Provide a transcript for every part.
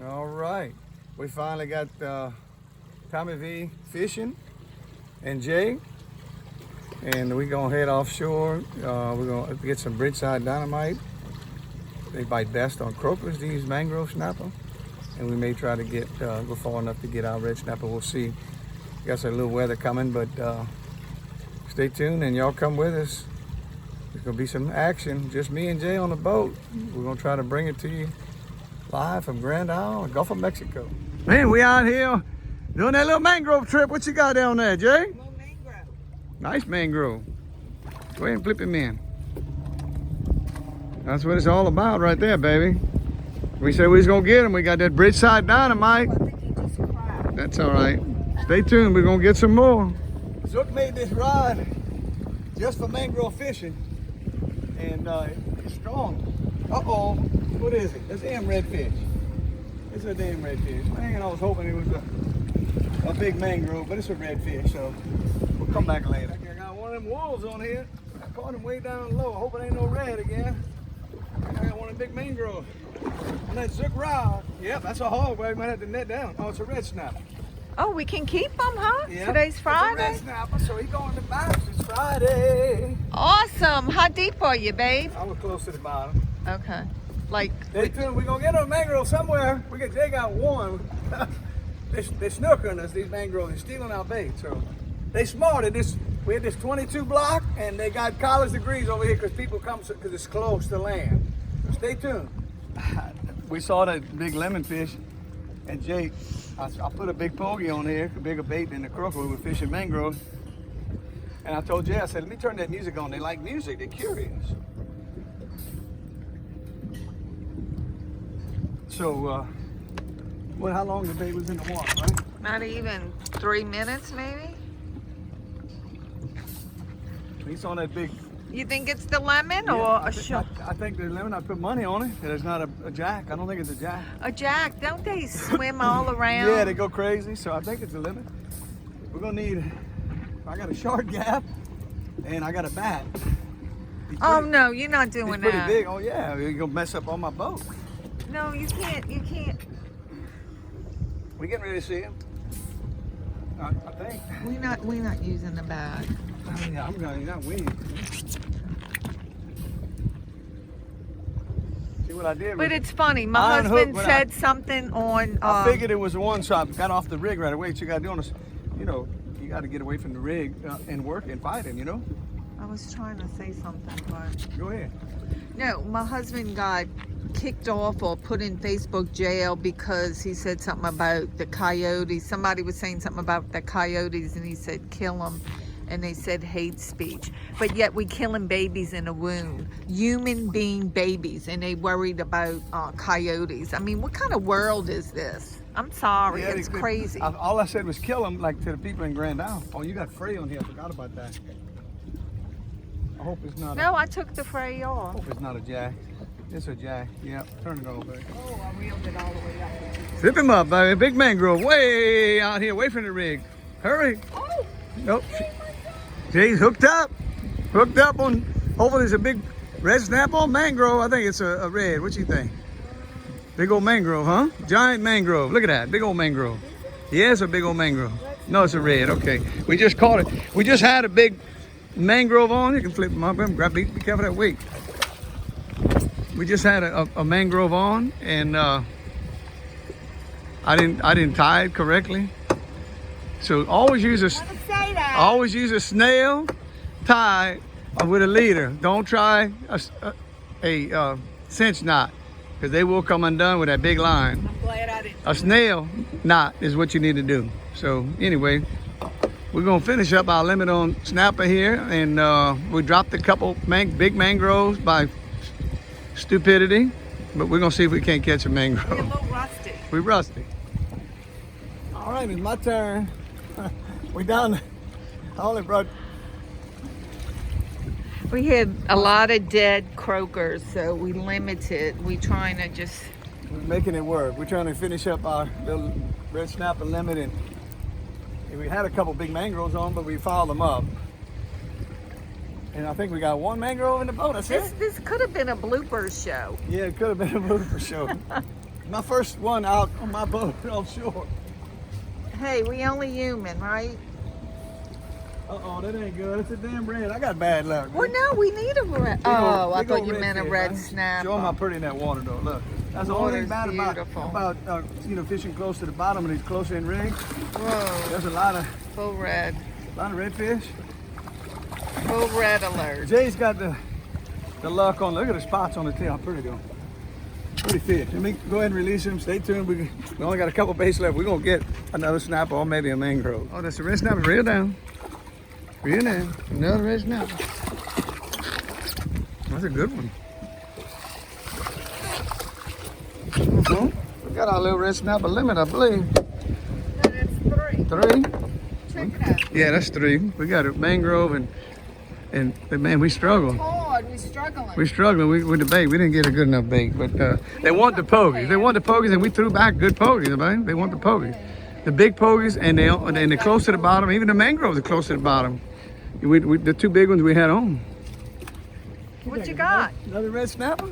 All right, we finally got Tommy V fishing and Jay, and we're gonna head offshore. We're gonna get some bridgeside dynamite. They bite best on croakers, these mangrove snapper, and we may try to get go far enough to get our red snapper. We'll see. Got some little weather coming, but stay tuned and y'all come with us. There's gonna be some action. Just me and Jay on the boat. We're gonna try to bring it to you live from Grand Isle, Gulf of Mexico. Man, we out here doing that little mangrove trip. What you got down there, Jay? Little mangrove. Nice mangrove. Go ahead and flip him in. That's what it's all about right there, baby. We said we was gonna get him. We got that bridgeside dynamite. I think he just cried. That's all right. Stay tuned. We're gonna get some more. Zook made this rod just for mangrove fishing, and it's strong. Uh-oh. What is it? It's a damn redfish. It's a damn redfish. Man, I was hoping it was a big mangrove, but it's a redfish, so we'll come back later. I got one of them wolves on here. I caught him way down low. I hope it ain't no red again. I got one of them big mangroves. On that Zook rod. Yep, that's a hog. We might have to net down. Oh, it's a red snapper. Oh, we can keep them, huh? Yep. Today's Friday. It's a red snapper, so he going to the box. It's Friday. Awesome. How deep are you, babe? I was close to the bottom. Okay. Like, Stay tuned. We're going to get a mangrove somewhere. They got one. They're snookering us, these mangroves. They're stealing our bait. So they smart. We had this 22 block, and they got college degrees over here because people come because it's close to land. So stay tuned. We saw that big lemon fish, and Jake, I put a big pogey on here, a bigger bait than the croaker. We were fishing mangroves. And I told Jay, I said, let me turn that music on. They like music. They're curious. So, how long the bait was in the water, right? not even 3 minutes, maybe? He's on that big. You think it's the lemon Yeah, or I a thi- shark? I think the lemon. I put money on it. It's not a jack. I don't think it's a jack. A jack. Don't they swim all around? Yeah, they go crazy. So I think it's a lemon. We're gonna need. I got a short gap, and I got a bat. Oh, no, you're not doing He's pretty that. big. Oh yeah, you're gonna mess up on my boat. No, you can't. You can't. We getting ready to see him. I think. We're not using the bag. Yeah, I'm gonna not win. See what I did? But it's funny. My I unhooked husband when said something on. I figured it was the one, so I got off the rig right away. What you got to do is, you got to get away from the rig and work and fight him, I was trying to say something, but Go ahead. no, my husband got kicked off or put in Facebook jail because he said something about the coyotes. Somebody was saying something about the coyotes, and he said kill them, and they said hate speech. But yet we killing babies in a womb, human being babies, and they worried about coyotes. I mean, what kind of world is this? I'm sorry, Yeah, it's crazy. All I said was kill him, like to the people in Grand Isle. Oh, you got Frey on here. I forgot about that. I hope it's not. No, I took the fray I off. hope it's not a jack. It's a jack. Yep. Turn it over. Oh, I reeled it all the way up. Flip him up, baby. Big mangrove, way out here, away from the rig. Hurry. Oh, Nope. Jay's hooked up. Hooked up on. Hopefully, there's a big red snap on mangrove. I think it's a red. What you think? Big old mangrove, huh? Giant mangrove. Look at that. Big old mangrove. Yeah, it's a big old mangrove. No, it's a red. Okay. We just caught it. We just had a big mangrove on. You can flip them up. Be careful of that weight. We just had a mangrove on, and I didn't tie it correctly. So always use a snail tie with a leader. Don't try a cinch knot, because they will come undone with that big line. I'm glad I didn't. A snail knot is what you need to do. So anyway, we're gonna finish up our limit on snapper here, and we dropped a couple big mangroves by stupidity, but we're gonna see if we can't catch a We're a mangrove. little rusty. We're rusty. All right, it's my turn. We done. I only brought. We had a lot of dead croakers, so we limited. We trying to just. We're making it work. We're trying to finish up our little red snapper limit, and we had a couple big mangroves on, but we fouled them up. And I think we got one mangrove in the boat. That's it. This could have been a bloopers show. Yeah, it could have been a blooper show. My first one out on my boat offshore. Hey, we only human, right? Uh-oh, that ain't good. It's a damn red. I got bad luck. Well, no, we need a red. Oh, I thought you meant a red snapper. Show them how pretty that water though. Look, that's the only thing bad about fishing close to the bottom and it's closer in rig. Whoa. There's a lot of red. A lot of redfish. Full red alert. Jay's got the luck on. Look at the spots on the tail. Pretty good. Pretty fish. Let me go ahead and release him. Stay tuned. We only got a couple baits left. We're gonna get another snapper or maybe a mangrove. Oh, that's a red snapper. Reel down. Reel down. Another red snapper. That's a good one. We got our little red snapper limit, I believe. No, that's 3. 3? Check it out. Yeah, that's 3. We got a mangrove and man, we struggle. It's hard. We're struggling. We're struggling with the bait. We didn't get a good enough bait, but they want the pogies. They want the pogies, and we threw back good pogies, man. They want the pogies, the big pogies, and they're close to the bottom. Even the mangroves are close to the bottom. The 2 big ones we had on. What you got? Another red snapper.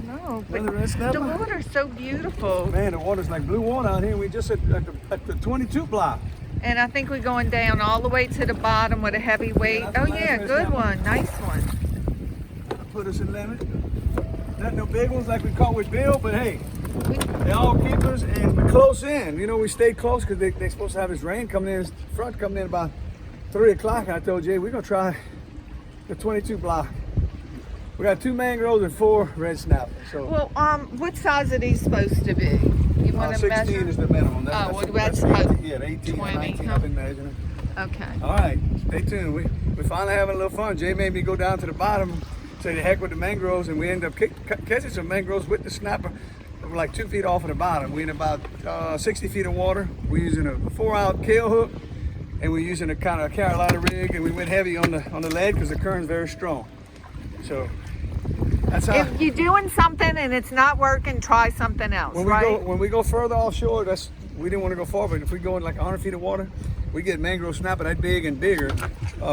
No, but Another red snapper. the water's so beautiful. Man, the water's like blue water out here. We just at the 22 block. And I think we're going down all the way to the bottom with a heavy weight. Yeah, Oh yeah, good one. Nice one. Put us in limit. Not no big ones like we caught with Bill, but hey, they all keepers and we're close in. You know, we stayed close because they're supposed to have this rain coming in, front coming in about 3 o'clock. I told Jay, we're going to try the 22 block. We got 2 mangroves and 4 red snappers. So, well, what size are these supposed to be? You want to 16 measure? is the minimum. That's 18, 18 20, 19 huh? I've been measuring. Okay. All right, stay tuned. We finally having a little fun. Jay made me go down to the bottom, say the heck with the mangroves, and we end up catching some mangroves with the snapper. We're like 2 feet off of the bottom. We're in about 60 feet of water. We're using a 4-out kill hook, and we're using a kind of Carolina rig, and we went heavy on the lead because the current's very strong. So that's how. If you're doing something and it's not working, try something else, When we go further offshore, we didn't want to go far, but if we go in like 100 feet of water, we get mangrove snapper that big and bigger,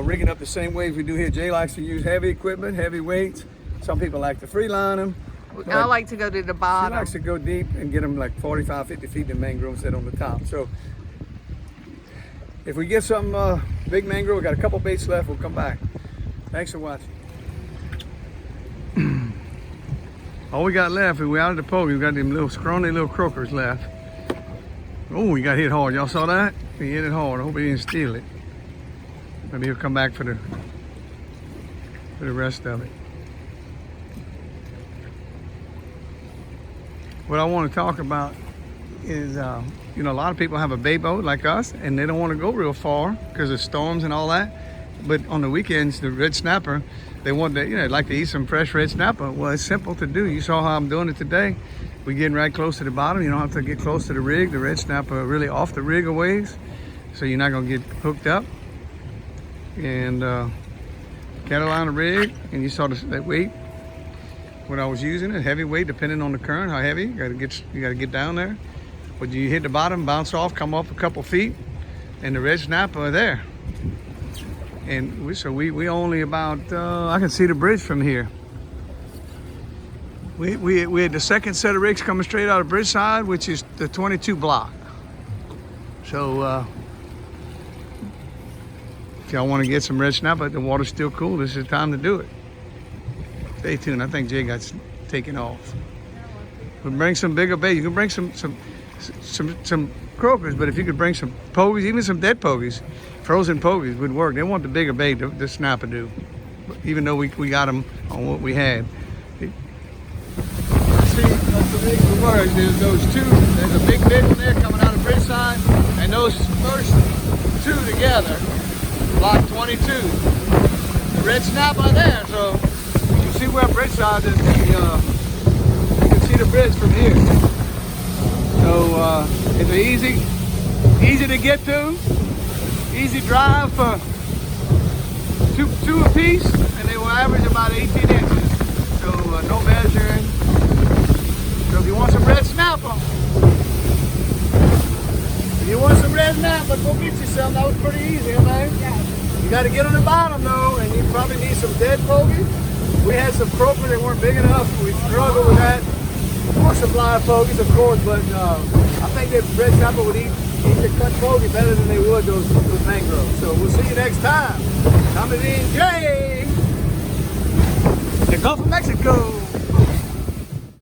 rigging up the same way as we do here. Jay likes to use heavy equipment, heavy weights. Some people like to free line them. I like to go to the bottom. She likes to go deep and get them like 45, 50 feet in mangrove instead on the top. So if we get some big mangrove, we got a couple baits left, we'll come back. Thanks for watching. All we got left is we out of the poke. We got them little scrawny little croakers left. Oh, he got hit hard. Y'all saw that? He hit it hard. I hope he didn't steal it. Maybe he'll come back for the rest of it. What I want to talk about is, you know, a lot of people have a bay boat like us, and they don't want to go real far because of storms and all that. But on the weekends, the red snapper, they want to, you know, like to eat some fresh red snapper. Well, it's simple to do. You saw how I'm doing it today. We're getting right close to the bottom. You don't have to get close to the rig. The red snapper really off the rig a ways, so you're not gonna get hooked up. And Carolina rig, and you saw that weight. What I was using, a heavy weight, depending on the current, how heavy. You gotta get down there. But you hit the bottom, bounce off, come up a couple feet, and the red snapper are there. And we only about, I can see the bridge from here. We had the second set of rigs coming straight out of bridge side, which is the 22 block. So if y'all want to get some red snapper, the water's still cool, this is the time to do it. Stay tuned, I think Jay got taken off. But bring some bigger bait. You can bring some croakers, but if you could bring some pogies, even some dead pogies, frozen pogies would work. They want the bigger bait, the snapper do. Even though we got them on what we had. See, that's the big words. There's those 2. There's a big one there coming out of bridge side, and those first 2 together, block 22. The red snapper are there, so you can see where bridge side is. You can see the bridge from here. So it's easy to get to, easy drive for two apiece, and they will average about 18 inches. So no measuring. So if you want some red snapper, go get you some. That was pretty easy, man. You got to get on the bottom though, and you probably need some dead pogies. We had some croakers that weren't big enough. We struggled with that. Or some live fogies, of course, but I think that red snapper would eat the cut fogey better than they would those mangroves. So we'll see you next time. Tommy V and Jay, the Gulf of Mexico.